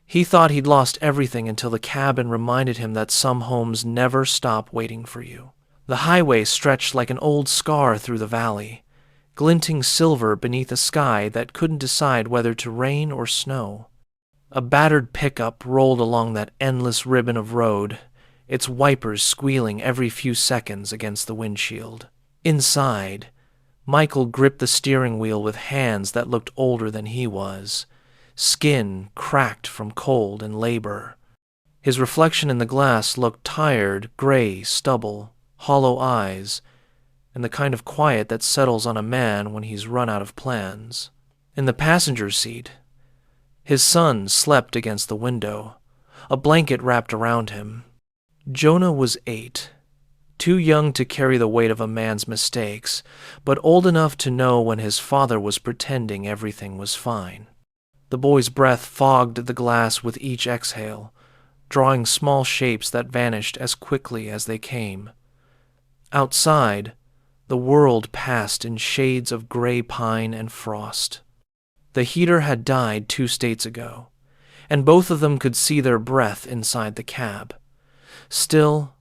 He thought he'd lost everything until the cabin reminded him that some homes never stop waiting for you. The highway stretched like an old scar through the valley, glinting silver beneath a sky that couldn't decide whether to rain or snow. A battered pickup rolled along that endless ribbon of road, its wipers squealing every few seconds against the windshield. Inside, Michael gripped the steering wheel with hands that looked older than he was, skin cracked from cold and labor. His reflection in the glass looked tired, gray stubble, hollow eyes, and the kind of quiet that settles on a man when he's run out of plans. In the passenger seat, his son slept against the window, a blanket wrapped around him. Jonah was 8, too young to carry the weight of a man's mistakes, but old enough to know when his father was pretending everything was fine. The boy's breath fogged the glass with each exhale, drawing small shapes that vanished as quickly as they came. Outside, the world passed in shades of gray pine and frost. The heater had died 2 states ago, and both of them could see their breath inside the cab. Still,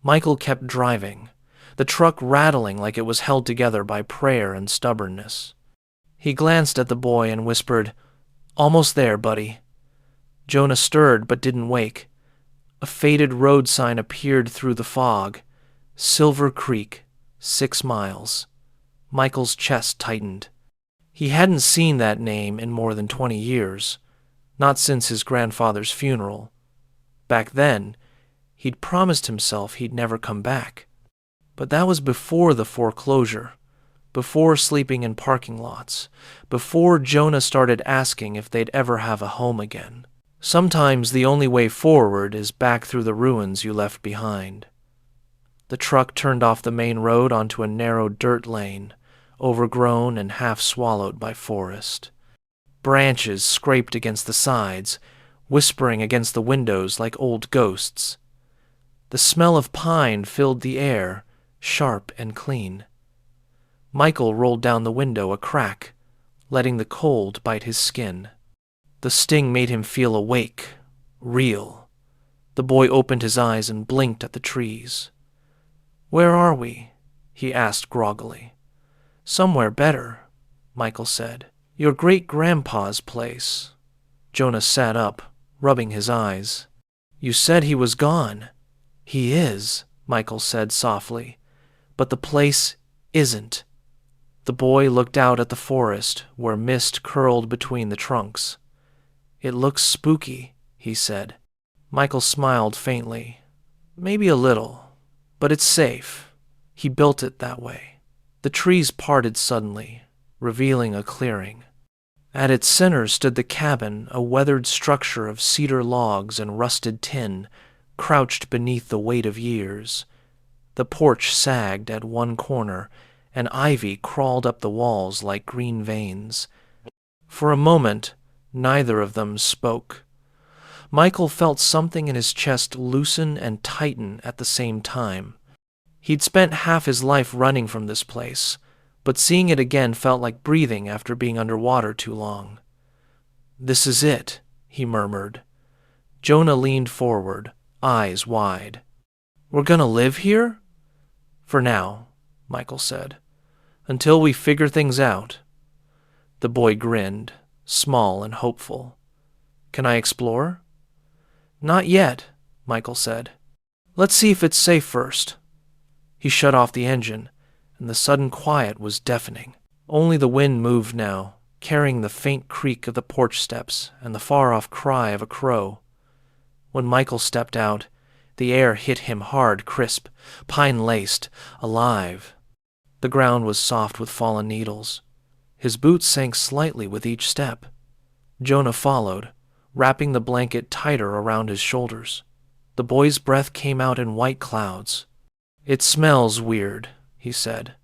Michael kept driving, the truck rattling like it was held together by prayer and stubbornness. He glanced at the boy and whispered, "Almost there, buddy." Jonah stirred but didn't wake. A faded road sign appeared through the fog. Silver Creek, 6 miles. Michael's chest tightened. He hadn't seen that name in more than 20 years, not since his grandfather's funeral. Back then, he'd promised himself he'd never come back. But that was before the foreclosure, before sleeping in parking lots, before Jonah started asking if they'd ever have a home again. Sometimes the only way forward is back through the ruins you left behind. The truck turned off the main road onto a narrow dirt lane, overgrown and half swallowed by forest. Branches scraped against the sides, whispering against the windows like old ghosts. The smell of pine filled the air, sharp and clean. Michael rolled down the window a crack, letting the cold bite his skin. The sting made him feel awake, real. The boy opened his eyes and blinked at the trees. "Where are we?" he asked groggily. "Somewhere better," Michael said. "Your great-grandpa's place." Jonah sat up, rubbing his eyes. "You said he was gone." "He is," Michael said softly, "but the place isn't." The boy looked out at the forest, where mist curled between the trunks. "It looks spooky," he said. Michael smiled faintly. "Maybe a little, but it's safe. He built it that way." The trees parted suddenly, revealing a clearing. At its center stood the cabin, a weathered structure of cedar logs and rusted tin, crouched beneath the weight of years. The porch sagged at one corner, and ivy crawled up the walls like green veins. For a moment, neither of them spoke. Michael felt something in his chest loosen and tighten at the same time. He'd spent half his life running from this place, but seeing it again felt like breathing after being underwater too long. "This is it," he murmured. Jonah leaned forward, eyes wide. "We're gonna live here?" "For now," Michael said. "Until we figure things out." The boy grinned, small and hopeful. "Can I explore?" "Not yet," Michael said. "Let's see if it's safe first." He shut off the engine, and the sudden quiet was deafening. Only the wind moved now, carrying the faint creak of the porch steps and the far-off cry of a crow. When Michael stepped out, the air hit him hard, crisp, pine-laced, alive. The ground was soft with fallen needles. His boots sank slightly with each step. Jonah followed, wrapping the blanket tighter around his shoulders. The boy's breath came out in white clouds. "It smells weird," he said.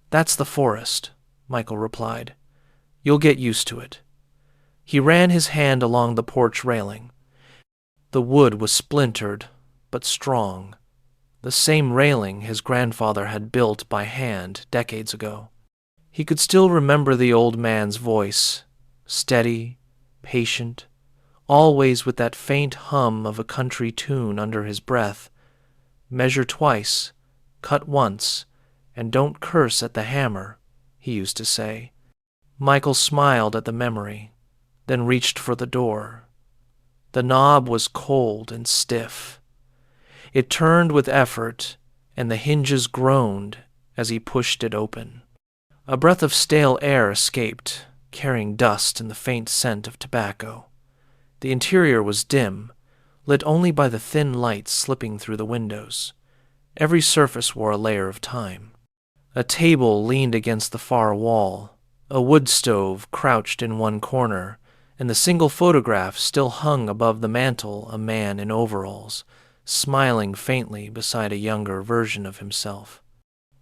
"That's the forest," Michael replied. "You'll get used to it." He ran his hand along the porch railing. The wood was splintered, but strong. The same railing his grandfather had built by hand decades ago. He could still remember the old man's voice, steady, patient, always with that faint hum of a country tune under his breath. "Measure twice, cut once, and don't curse at the hammer," he used to say. Michael smiled at the memory, then reached for the door. The knob was cold and stiff. It turned with effort, and the hinges groaned as he pushed it open. A breath of stale air escaped, carrying dust and the faint scent of tobacco. The interior was dim, lit only by the thin light slipping through the windows. Every surface wore a layer of time. A table leaned against the far wall, a wood stove crouched in one corner, and the single photograph still hung above the mantel, a man in overalls, smiling faintly beside a younger version of himself.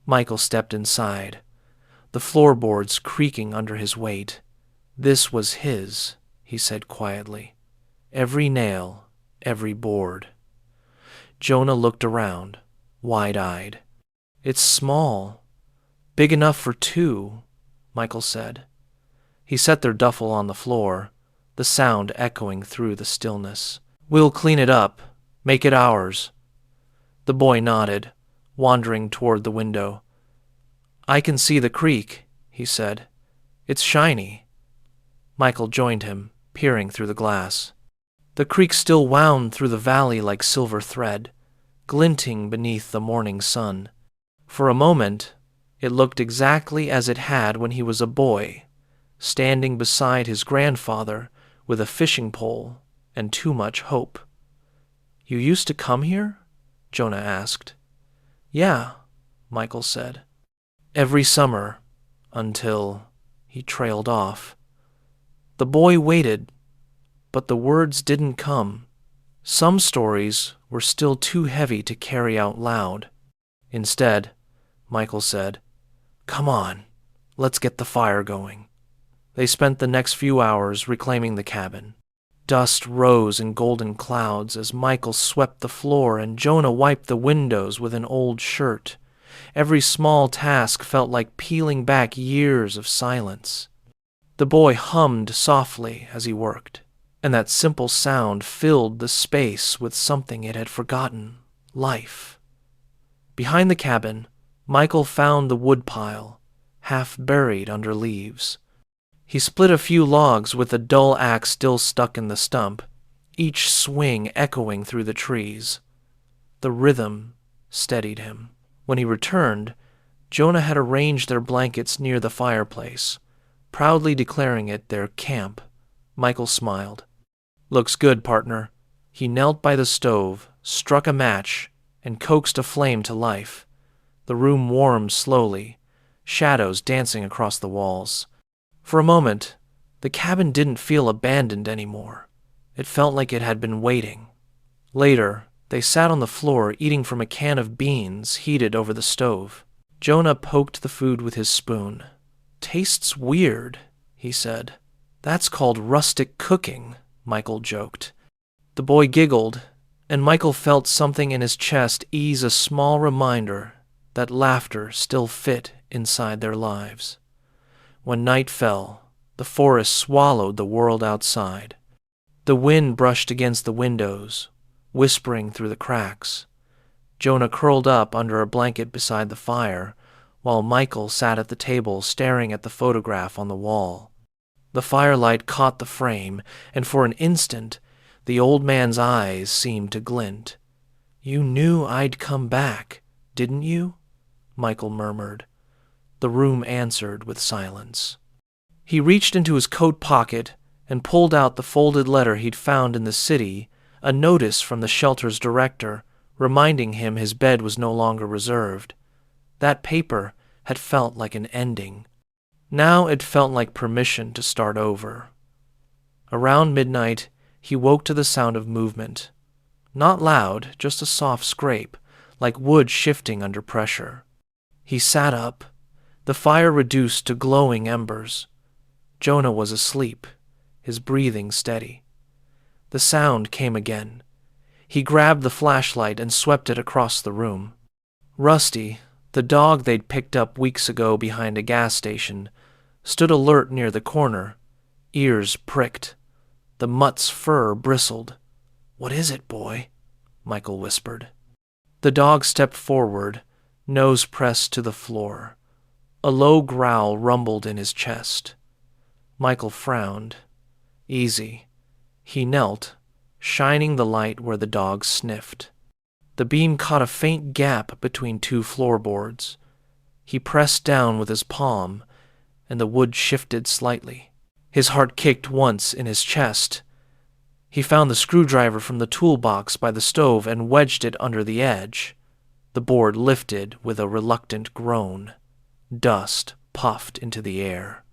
Michael stepped inside, the floorboards creaking under his weight. This was his, he said quietly. Every nail, every board. Jonah looked around, wide-eyed. "It's small. Big enough for two," Michael said. He set their duffel on the floor, the sound echoing through the stillness. "We'll clean it up, make it ours." The boy nodded, wandering toward the window. "I can see the creek," he said. "It's shiny." Michael joined him, peering through the glass. The creek still wound through the valley like silver thread, glinting beneath the morning sun. For a moment, it looked exactly as it had when he was a boy, standing beside his grandfather with a fishing pole and too much hope. "You used to come here?" Jonah asked. "Yeah," Michael said. "Every summer, until—" he trailed off. The boy waited, but the words didn't come. Some stories were still too heavy to carry out loud. Instead, Michael said, "Come on, let's get the fire going." They spent the next few hours reclaiming the cabin. Dust rose in golden clouds as Michael swept the floor and Jonah wiped the windows with an old shirt. Every small task felt like peeling back years of silence. The boy hummed softly as he worked, and that simple sound filled the space with something it had forgotten: life. Behind the cabin, Michael found the woodpile, half buried under leaves. He split a few logs with the dull axe still stuck in the stump, each swing echoing through the trees. The rhythm steadied him. When he returned, Jonah had arranged their blankets near the fireplace, proudly declaring it their camp. Michael smiled. "Looks good, partner." He knelt by the stove, struck a match, and coaxed a flame to life. The room warmed slowly, shadows dancing across the walls. For a moment, the cabin didn't feel abandoned anymore. It felt like it had been waiting. Later, they sat on the floor eating from a can of beans heated over the stove. Jonah poked the food with his spoon. "Tastes weird," he said. "That's called rustic cooking," Michael joked. The boy giggled, and Michael felt something in his chest ease, a small reminder that laughter still fit inside their lives. When night fell, the forest swallowed the world outside. The wind brushed against the windows, whispering through the cracks. Jonah curled up under a blanket beside the fire, while Michael sat at the table staring at the photograph on the wall. The firelight caught the frame, and for an instant, the old man's eyes seemed to glint. "You knew I'd come back, didn't you?" Michael murmured. The room answered with silence. He reached into his coat pocket and pulled out the folded letter he'd found in the city, a notice from the shelter's director, reminding him his bed was no longer reserved. That paper had felt like an ending. Now it felt like permission to start over. Around midnight, he woke to the sound of movement. Not loud, just a soft scrape, like wood shifting under pressure. He sat up, the fire reduced to glowing embers. Jonah was asleep, his breathing steady. The sound came again. He grabbed the flashlight and swept it across the room. Rusty, the dog they'd picked up weeks ago behind a gas station, stood alert near the corner, ears pricked. The mutt's fur bristled. "What is it, boy?" Michael whispered. The dog stepped forward, nose pressed to the floor. A low growl rumbled in his chest. Michael frowned. Easy. He knelt, shining the light where the dog sniffed. The beam caught a faint gap between two floorboards. He pressed down with his palm, and the wood shifted slightly. His heart kicked once in his chest. He found the screwdriver from the toolbox by the stove and wedged it under the edge. The board lifted with a reluctant groan. Dust puffed into the air.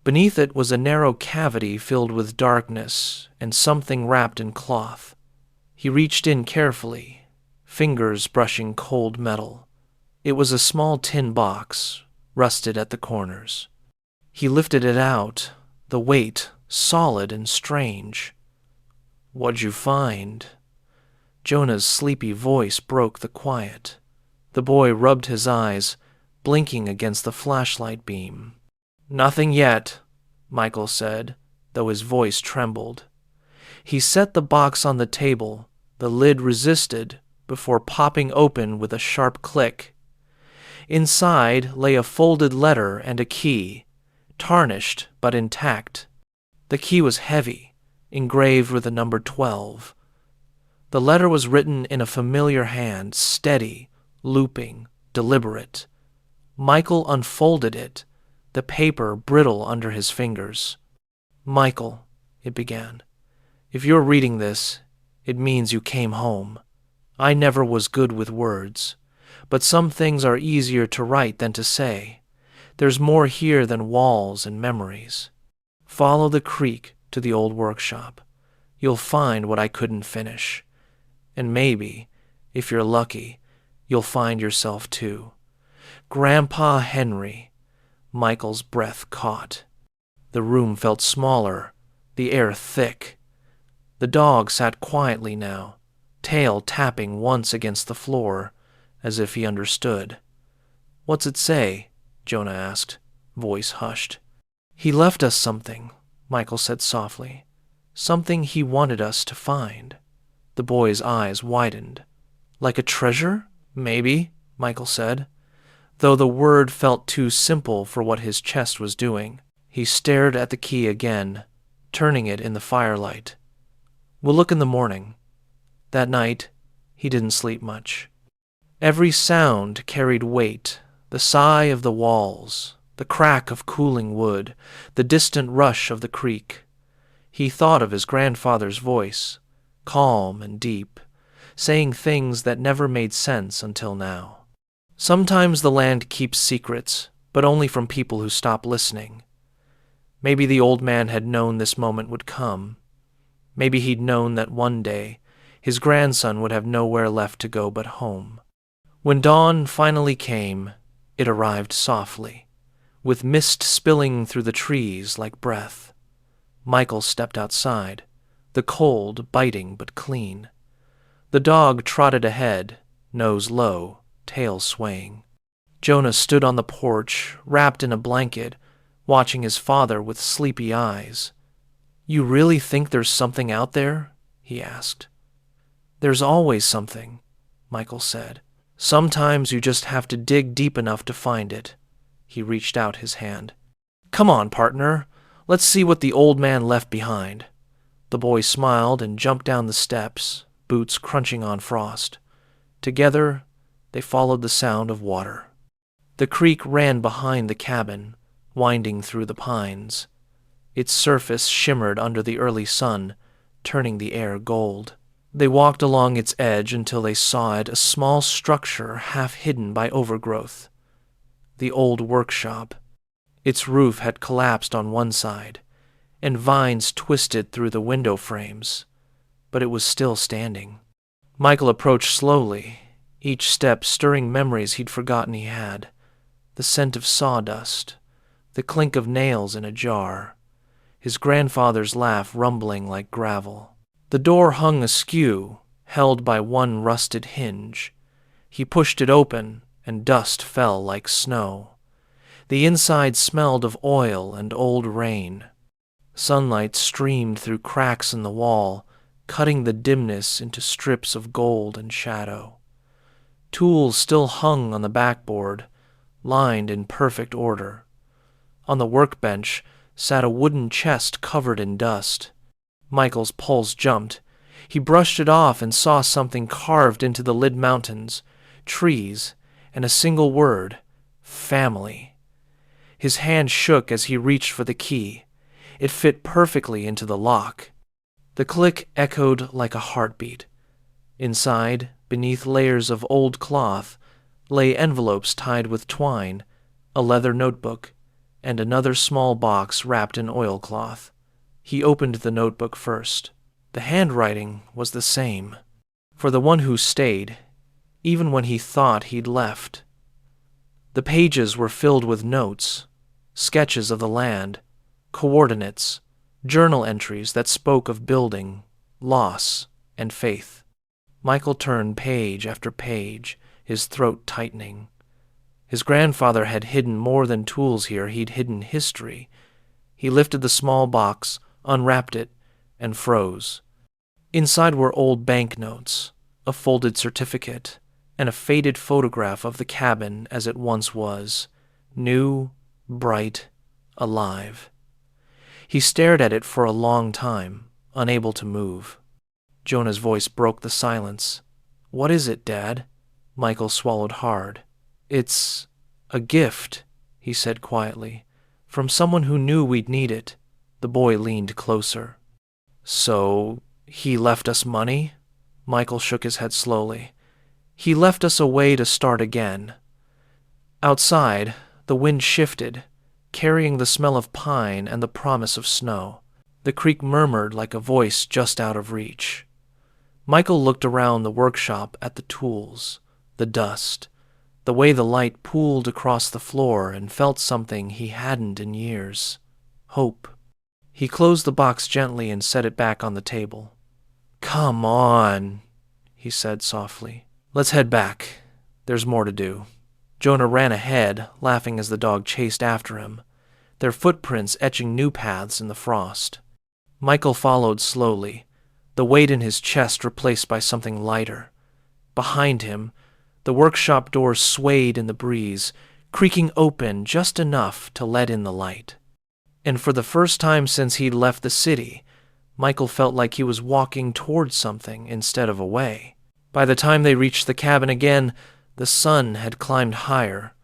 Beneath it was a narrow cavity filled with darkness and something wrapped in cloth. He reached in carefully, fingers brushing cold metal. It was a small tin box, rusted at the corners. He lifted it out, the weight solid and strange. "What'd you find?" Jonah's sleepy voice broke the quiet. The boy rubbed his eyes, blinking against the flashlight beam. "Nothing yet," Michael said, though his voice trembled. He set the box on the table, the lid resisted, before popping open with a sharp click. Inside lay a folded letter and a key, tarnished but intact. The key was heavy, engraved with the number 12. The letter was written in a familiar hand, steady, looping, deliberate. Michael unfolded it, the paper brittle under his fingers. "Michael," it began, "if you're reading this, it means you came home. I never was good with words, but some things are easier to write than to say. There's more here than walls and memories. Follow the creek to the old workshop. You'll find what I couldn't finish. And maybe, if you're lucky, you'll find yourself too. Grandpa Henry." Michael's breath caught. The room felt smaller, the air thick. The dog sat quietly now, tail tapping once against the floor, as if he understood. "What's it say?" Jonah asked, voice hushed. "He left us something," Michael said softly. "Something he wanted us to find." The boy's eyes widened. "Like a treasure? Maybe," Michael said, though the word felt too simple for what his chest was doing. He stared at the key again, turning it in the firelight. "We'll look in the morning." That night, he didn't sleep much. Every sound carried weight, the sigh of the walls, the crack of cooling wood, the distant rush of the creek. He thought of his grandfather's voice, calm and deep, saying things that never made sense until now. Sometimes the land keeps secrets, but only from people who stop listening. Maybe the old man had known this moment would come. Maybe he'd known that one day his grandson would have nowhere left to go but home. When dawn finally came, it arrived softly, with mist spilling through the trees like breath. Michael stepped outside, the cold biting but clean. The dog trotted ahead, nose low, tail swaying. Jonah stood on the porch, wrapped in a blanket, watching his father with sleepy eyes. "You really think there's something out there?" he asked. "There's always something," Michael said. "Sometimes you just have to dig deep enough to find it." He reached out his hand. "Come on, partner. Let's see what the old man left behind." The boy smiled and jumped down the steps, boots crunching on frost. Together, they followed the sound of water. The creek ran behind the cabin, winding through the pines. Its surface shimmered under the early sun, turning the air gold. They walked along its edge until they saw it, a small structure half hidden by overgrowth. The old workshop. Its roof had collapsed on one side, and vines twisted through the window frames, but it was still standing. Michael approached slowly, each step stirring memories he'd forgotten he had. The scent of sawdust, the clink of nails in a jar, his grandfather's laugh rumbling like gravel. The door hung askew, held by one rusted hinge. He pushed it open, and dust fell like snow. The inside smelled of oil and old rain. Sunlight streamed through cracks in the wall, cutting the dimness into strips of gold and shadow. Tools still hung on the backboard, lined in perfect order. On the workbench sat a wooden chest covered in dust. Michael's pulse jumped. He brushed it off and saw something carved into the lid mountains, trees, and a single word, family. His hand shook as he reached for the key. It fit perfectly into the lock. The click echoed like a heartbeat. Inside, beneath layers of old cloth, lay envelopes tied with twine, a leather notebook, and another small box wrapped in oilcloth. He opened the notebook first. The handwriting was the same, for the one who stayed, even when he thought he'd left. The pages were filled with notes, sketches of the land, coordinates, journal entries that spoke of building, loss, and faith. Michael turned page after page, his throat tightening. His grandfather had hidden more than tools here, he'd hidden history. He lifted the small box, unwrapped it, and froze. Inside were old banknotes, a folded certificate, and a faded photograph of the cabin as it once was, new, bright, alive. He stared at it for a long time, unable to move. Jonah's voice broke the silence. "What is it, Dad?" Michael swallowed hard. "It's a gift," he said quietly, "from someone who knew we'd need it." The boy leaned closer. "So, he left us money?" Michael shook his head slowly. "He left us a way to start again." Outside, the wind shifted, carrying the smell of pine and the promise of snow. The creek murmured like a voice just out of reach. Michael looked around the workshop at the tools, the dust, the way the light pooled across the floor, and felt something he hadn't in years. Hope. He closed the box gently and set it back on the table. "Come on," he said softly. "Let's head back. There's more to do." Jonah ran ahead, laughing as the dog chased after him, their footprints etching new paths in the frost. Michael followed slowly, the weight in his chest replaced by something lighter. Behind him, the workshop door swayed in the breeze, creaking open just enough to let in the light. And for the first time since he'd left the city, Michael felt like he was walking towards something instead of away. By the time they reached the cabin again, the sun had climbed higher,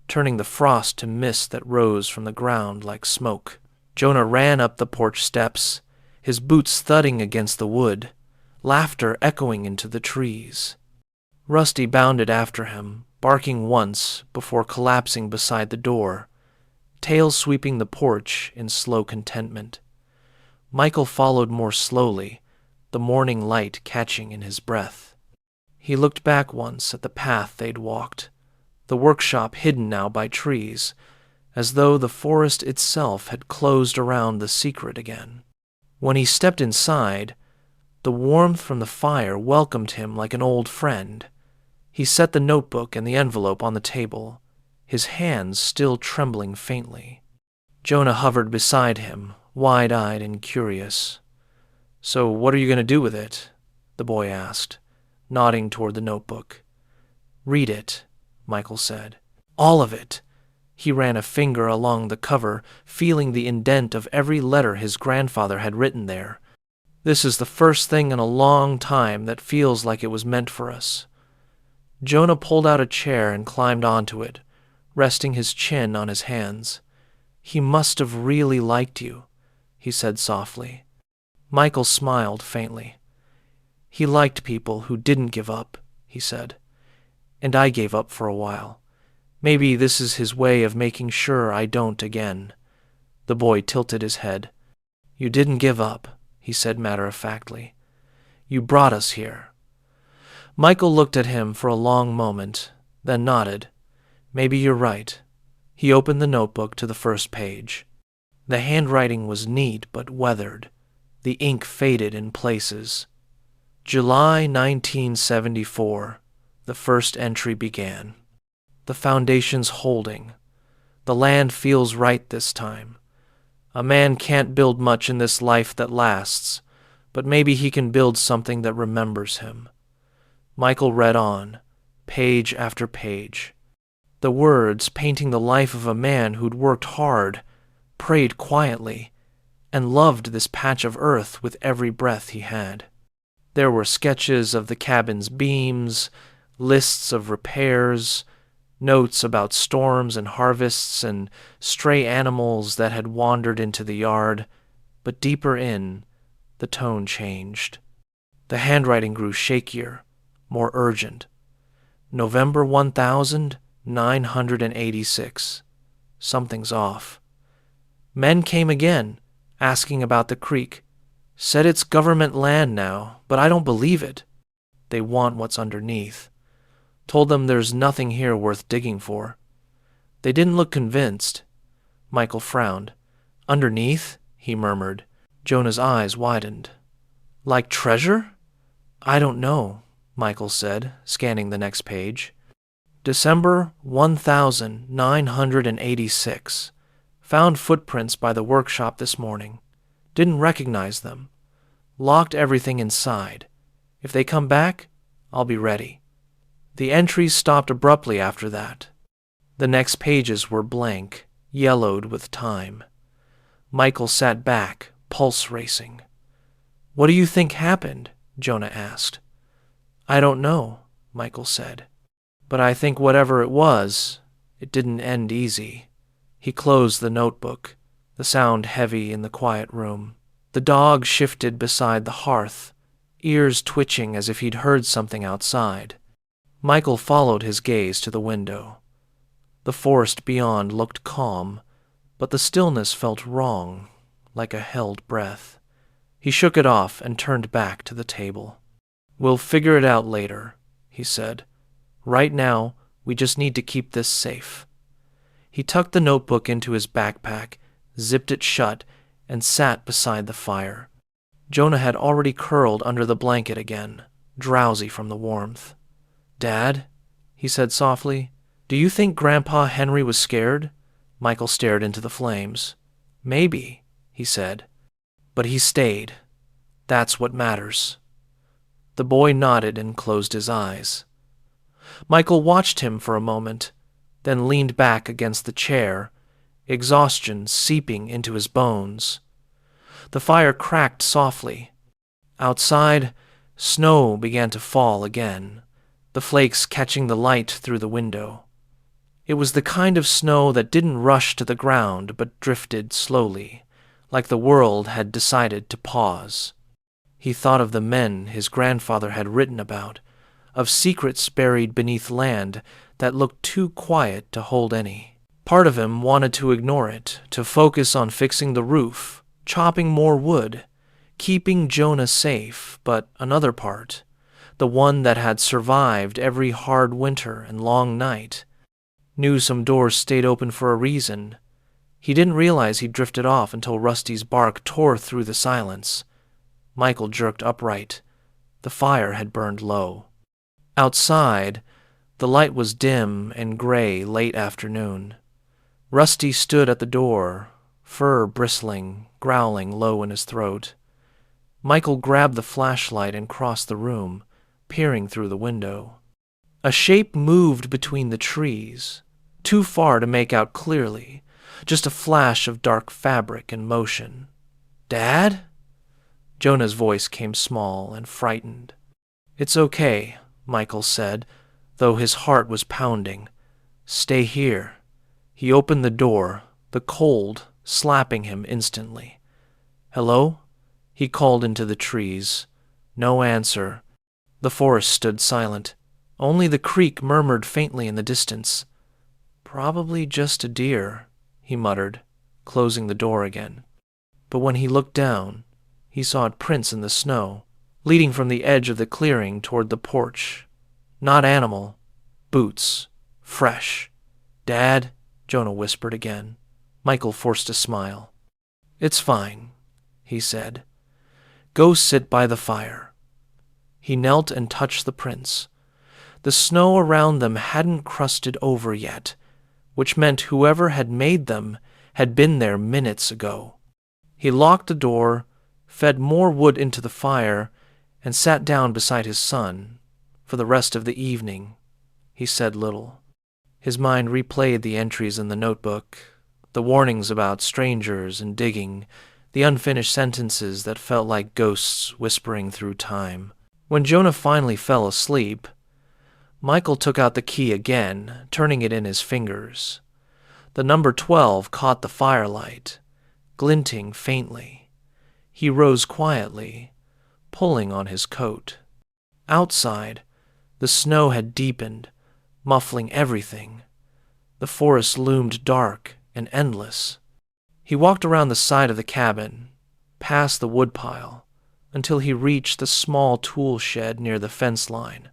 turning the frost to mist that rose from the ground like smoke. Jonah ran up the porch steps, his boots thudding against the wood, laughter echoing into the trees. Rusty bounded after him, barking once before collapsing beside the door, tail sweeping the porch in slow contentment. Michael followed more slowly, the morning light catching in his breath. He looked back once at the path they'd walked, the workshop hidden now by trees, as though the forest itself had closed around the secret again. When he stepped inside, the warmth from the fire welcomed him like an old friend. He set the notebook and the envelope on the table, his hands still trembling faintly. Jonah hovered beside him, wide-eyed and curious. "So what are you going to do with it?" the boy asked, nodding toward the notebook. "Read it," Michael said. "All of it." He ran a finger along the cover, feeling the indent of every letter his grandfather had written there. "This is the first thing in a long time that feels like it was meant for us." Jonah pulled out a chair and climbed onto it, resting his chin on his hands. "He must have really liked you," he said softly. Michael smiled faintly. "He liked people who didn't give up," he said. "And I gave up for a while. Maybe this is his way of making sure I don't again." The boy tilted his head. "You didn't give up," he said matter-of-factly. "You brought us here." Michael looked at him for a long moment, then nodded. "Maybe you're right." He opened the notebook to the first page. The handwriting was neat but weathered. The ink faded in places. July 1974, the first entry began. "The foundation's holding. The land feels right this time. A man can't build much in this life that lasts, but maybe he can build something that remembers him. Michael read on, page after page. The words painting the life of a man who'd worked hard, prayed quietly, and loved this patch of earth with every breath he had. There were sketches of the cabin's beams, lists of repairs, notes about storms and harvests and stray animals that had wandered into the yard, but deeper in, the tone changed. The handwriting grew shakier, more urgent. November 1986. Something's off. Men came again, asking about the creek. Said it's government land now, but I don't believe it. They want what's underneath. Told them there's nothing here worth digging for. They didn't look convinced. Michael frowned. Underneath? He murmured. Jonah's eyes widened. Like treasure? I don't know, Michael said, scanning the next page. December 1986. Found footprints by the workshop this morning. Didn't recognize them. Locked everything inside. If they come back, I'll be ready. The entries stopped abruptly after that. The next pages were blank, yellowed with time. Michael sat back, pulse racing. What do you think happened? Jonah asked. I don't know, Michael said. But I think whatever it was, it didn't end easy. He closed the notebook, the sound heavy in the quiet room. The dog shifted beside the hearth, ears twitching as if he'd heard something outside. Michael followed his gaze to the window. The forest beyond looked calm, but the stillness felt wrong, like a held breath. He shook it off and turned back to the table. We'll figure it out later, he said. Right now, we just need to keep this safe. He tucked the notebook into his backpack, zipped it shut, and sat beside the fire. Jonah had already curled under the blanket again, drowsy from the warmth. Dad, he said softly, do you think Grandpa Henry was scared? Michael stared into the flames. Maybe, he said. But he stayed. That's what matters. The boy nodded and closed his eyes. Michael watched him for a moment, then leaned back against the chair, exhaustion seeping into his bones. The fire cracked softly. Outside, snow began to fall again, the flakes catching the light through the window. It was the kind of snow that didn't rush to the ground but drifted slowly, like the world had decided to pause. He thought of the men his grandfather had written about, of secrets buried beneath land that looked too quiet to hold any. Part of him wanted to ignore it, to focus on fixing the roof, chopping more wood, keeping Jonah safe, but another part, the one that had survived every hard winter and long night, knew some doors stayed open for a reason. He didn't realize he'd drifted off until Rusty's bark tore through the silence. Michael jerked upright. The fire had burned low. Outside, the light was dim and gray late afternoon. Rusty stood at the door, fur bristling, growling low in his throat. Michael grabbed the flashlight and crossed the room, peering through the window. A shape moved between the trees, too far to make out clearly, just a flash of dark fabric in motion. Dad? Jonah's voice came small and frightened. It's okay, Michael said, though his heart was pounding. Stay here. He opened the door, the cold slapping him instantly. Hello? He called into the trees. No answer. The forest stood silent. Only the creek murmured faintly in the distance. Probably just a deer, he muttered, closing the door again. But when he looked down, he saw prints in the snow, leading from the edge of the clearing toward the porch. Not animal. Boots. Fresh. Dad, Jonah whispered again. Michael forced a smile. It's fine, he said. Go sit by the fire. He knelt and touched the prints. The snow around them hadn't crusted over yet, which meant whoever had made them had been there minutes ago. He locked the door, fed more wood into the fire, and sat down beside his son. For the rest of the evening, he said little. His mind replayed the entries in the notebook, the warnings about strangers and digging, the unfinished sentences that felt like ghosts whispering through time. When Jonah finally fell asleep, Michael took out the key again, turning it in his fingers. The number 12 caught the firelight, glinting faintly. He rose quietly, pulling on his coat. Outside, the snow had deepened, muffling everything. The forest loomed dark and endless. He walked around the side of the cabin, past the woodpile, until he reached the small tool shed near the fence line.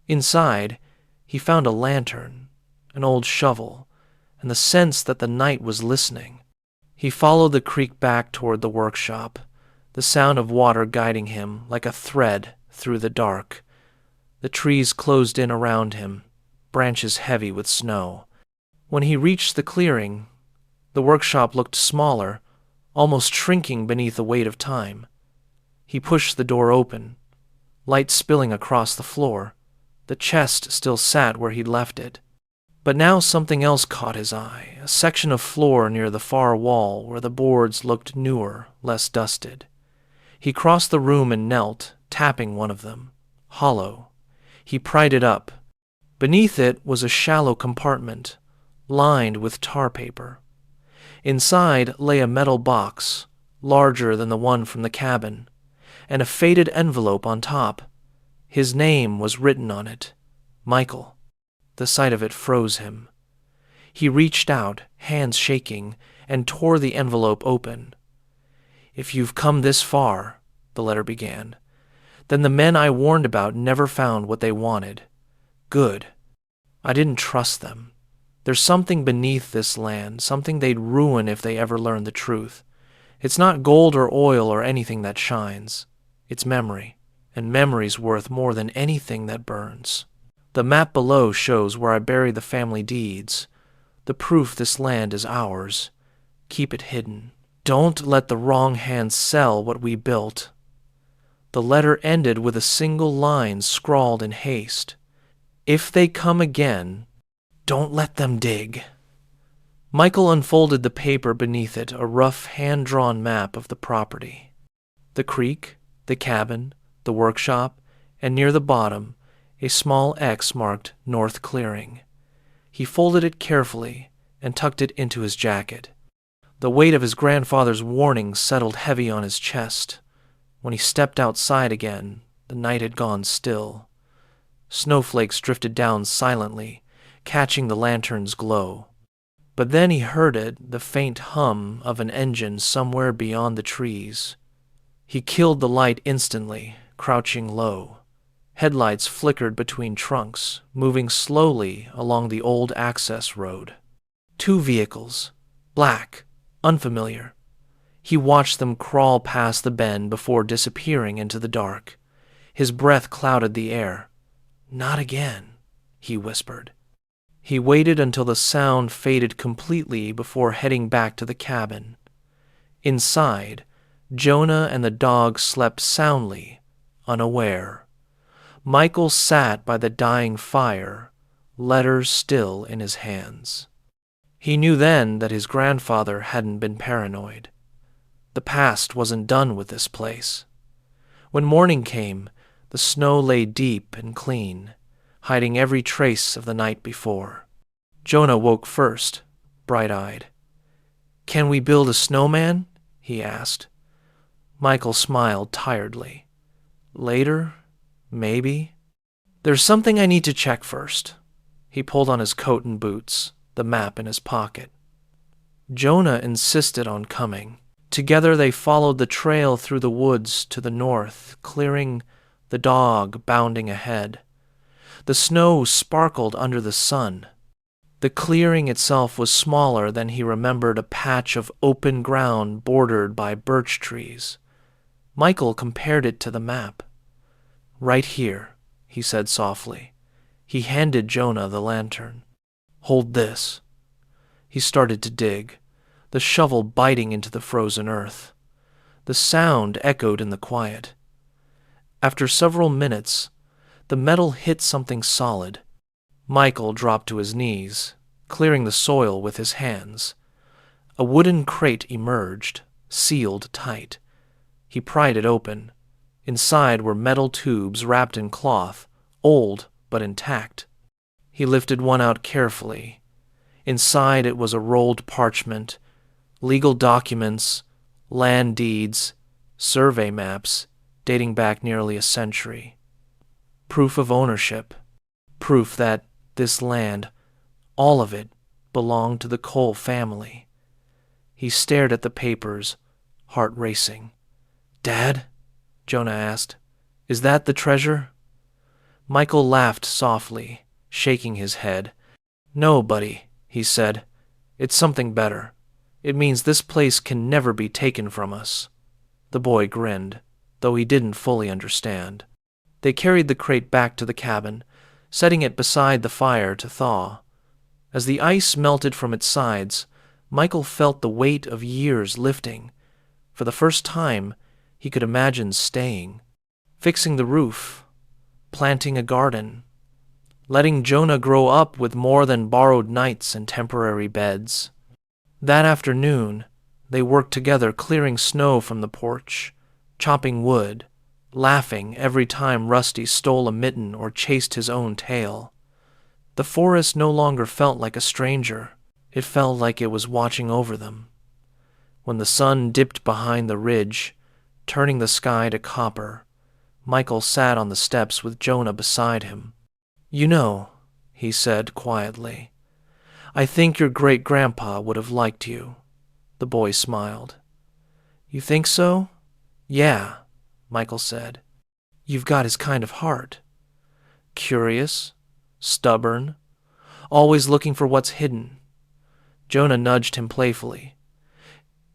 Inside, he found a lantern, an old shovel, and the sense that the night was listening. He followed the creek back toward the workshop, the sound of water guiding him like a thread through the dark. The trees closed in around him, branches heavy with snow. When he reached the clearing, the workshop looked smaller, almost shrinking beneath the weight of time. He pushed the door open, light spilling across the floor. The chest still sat where he'd left it. But now something else caught his eye, a section of floor near the far wall where the boards looked newer, less dusted. He crossed the room and knelt, tapping one of them, hollow. He pried it up. Beneath it was a shallow compartment, lined with tar paper. Inside lay a metal box, larger than the one from the cabin, and a faded envelope on top. His name was written on it, Michael. The sight of it froze him. He reached out, hands shaking, and tore the envelope open. "If you've come this far," the letter began, "then the men I warned about never found what they wanted. Good. I didn't trust them. There's something beneath this land, something they'd ruin if they ever learned the truth. It's not gold or oil or anything that shines. It's memory, and memory's worth more than anything that burns. The map below shows where I buried the family deeds, the proof this land is ours. Keep it hidden. Don't let the wrong hands sell what we built." The letter ended with a single line scrawled in haste. "If they come again, don't let them dig." Michael unfolded the paper beneath it, a rough hand-drawn map of the property. The creek, the cabin, the workshop, and near the bottom, a small X marked North Clearing. He folded it carefully and tucked it into his jacket. The weight of his grandfather's warning settled heavy on his chest. When he stepped outside again, the night had gone still. Snowflakes drifted down silently, catching the lantern's glow. But then he heard it, the faint hum of an engine somewhere beyond the trees. He killed the light instantly, crouching low. Headlights flickered between trunks, moving slowly along the old access road. 2 vehicles, black, unfamiliar. He watched them crawl past the bend before disappearing into the dark. His breath clouded the air. "Not again," he whispered. He waited until the sound faded completely before heading back to the cabin. Inside, Jonah and the dog slept soundly, unaware. Michael sat by the dying fire, letters still in his hands. He knew then that his grandfather hadn't been paranoid. The past wasn't done with this place. When morning came, the snow lay deep and clean, hiding every trace of the night before. Jonah woke first, bright-eyed. "Can we build a snowman?" he asked. Michael smiled tiredly. "Later, maybe. There's something I need to check first." He pulled on his coat and boots, the map in his pocket. Jonah insisted on coming. Together they followed the trail through the woods to the north, clearing, the dog bounding ahead. The snow sparkled under the sun. The clearing itself was smaller than he remembered, a patch of open ground bordered by birch trees. Michael compared it to the map. "Right here," he said softly. He handed Jonah the lantern. "Hold this." He started to dig. the shovel biting into the frozen earth. The sound echoed in the quiet. After several minutes, the metal hit something solid. Michael dropped to his knees, clearing the soil with his hands. A wooden crate emerged, sealed tight. He pried it open. Inside were metal tubes wrapped in cloth, old but intact. He lifted one out carefully. Inside it was a rolled parchment, legal documents, land deeds, survey maps dating back nearly a century. Proof of ownership, proof that this land, all of it, belonged to the Cole family. He stared at the papers, heart racing. "Dad?" Jonah asked. "Is that the treasure?" Michael laughed softly, shaking his head. "No, buddy," he said. "It's something better. It means this place can never be taken from us." The boy grinned, though he didn't fully understand. They carried the crate back to the cabin, setting it beside the fire to thaw. As the ice melted from its sides, Michael felt the weight of years lifting. For the first time, he could imagine staying, fixing the roof, planting a garden, letting Jonah grow up with more than borrowed nights and temporary beds. That afternoon, they worked together clearing snow from the porch, chopping wood, laughing every time Rusty stole a mitten or chased his own tail. The forest no longer felt like a stranger. It felt like it was watching over them. When the sun dipped behind the ridge, turning the sky to copper, Michael sat on the steps with Jonah beside him. "You know," he said quietly, "I think your great-grandpa would have liked you." The boy smiled. "You think so?" "Yeah," Michael said. "You've got his kind of heart. Curious, stubborn, always looking for what's hidden." Jonah nudged him playfully.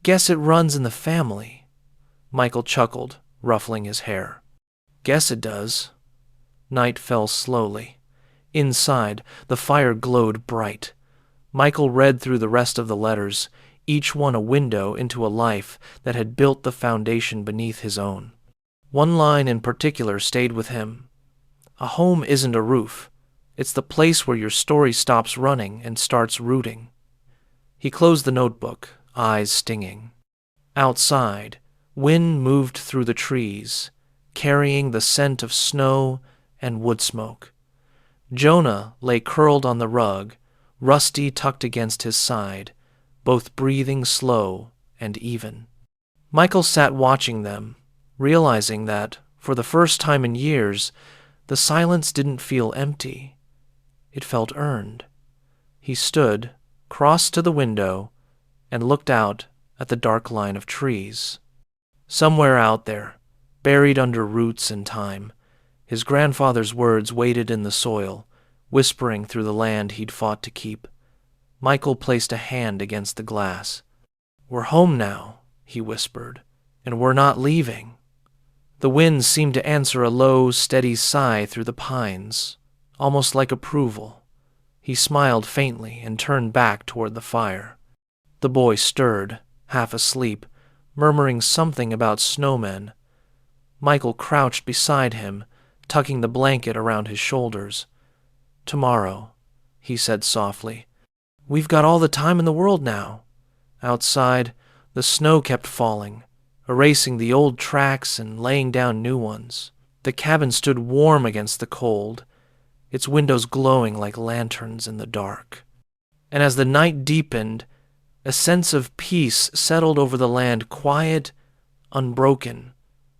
"Guess it runs in the family." Michael chuckled, ruffling his hair. "Guess it does." Night fell slowly. Inside, the fire glowed bright. Michael read through the rest of the letters, each one a window into a life that had built the foundation beneath his own. One line in particular stayed with him. "A home isn't a roof. It's the place where your story stops running and starts rooting." He closed the notebook, eyes stinging. Outside, wind moved through the trees, carrying the scent of snow and wood smoke. Jonah lay curled on the rug, Rusty tucked against his side, both breathing slow and even. Michael sat watching them, realizing that, for the first time in years, the silence didn't feel empty. It felt earned. He stood, crossed to the window, and looked out at the dark line of trees. Somewhere out there, buried under roots and time, his grandfather's words waited in the soil, whispering through the land he'd fought to keep. Michael placed a hand against the glass. "We're home now," he whispered, "and we're not leaving." The wind seemed to answer a low, steady sigh through the pines, almost like approval. He smiled faintly and turned back toward the fire. The boy stirred, half asleep, murmuring something about snowmen. Michael crouched beside him, tucking the blanket around his shoulders. "Tomorrow," he said softly. "We've got all the time in the world now." Outside, the snow kept falling, erasing the old tracks and laying down new ones. The cabin stood warm against the cold, its windows glowing like lanterns in the dark. And as the night deepened, a sense of peace settled over the land, quiet, unbroken,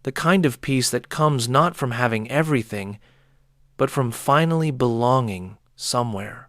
the kind of peace that comes not from having everything, but from finally belonging somewhere.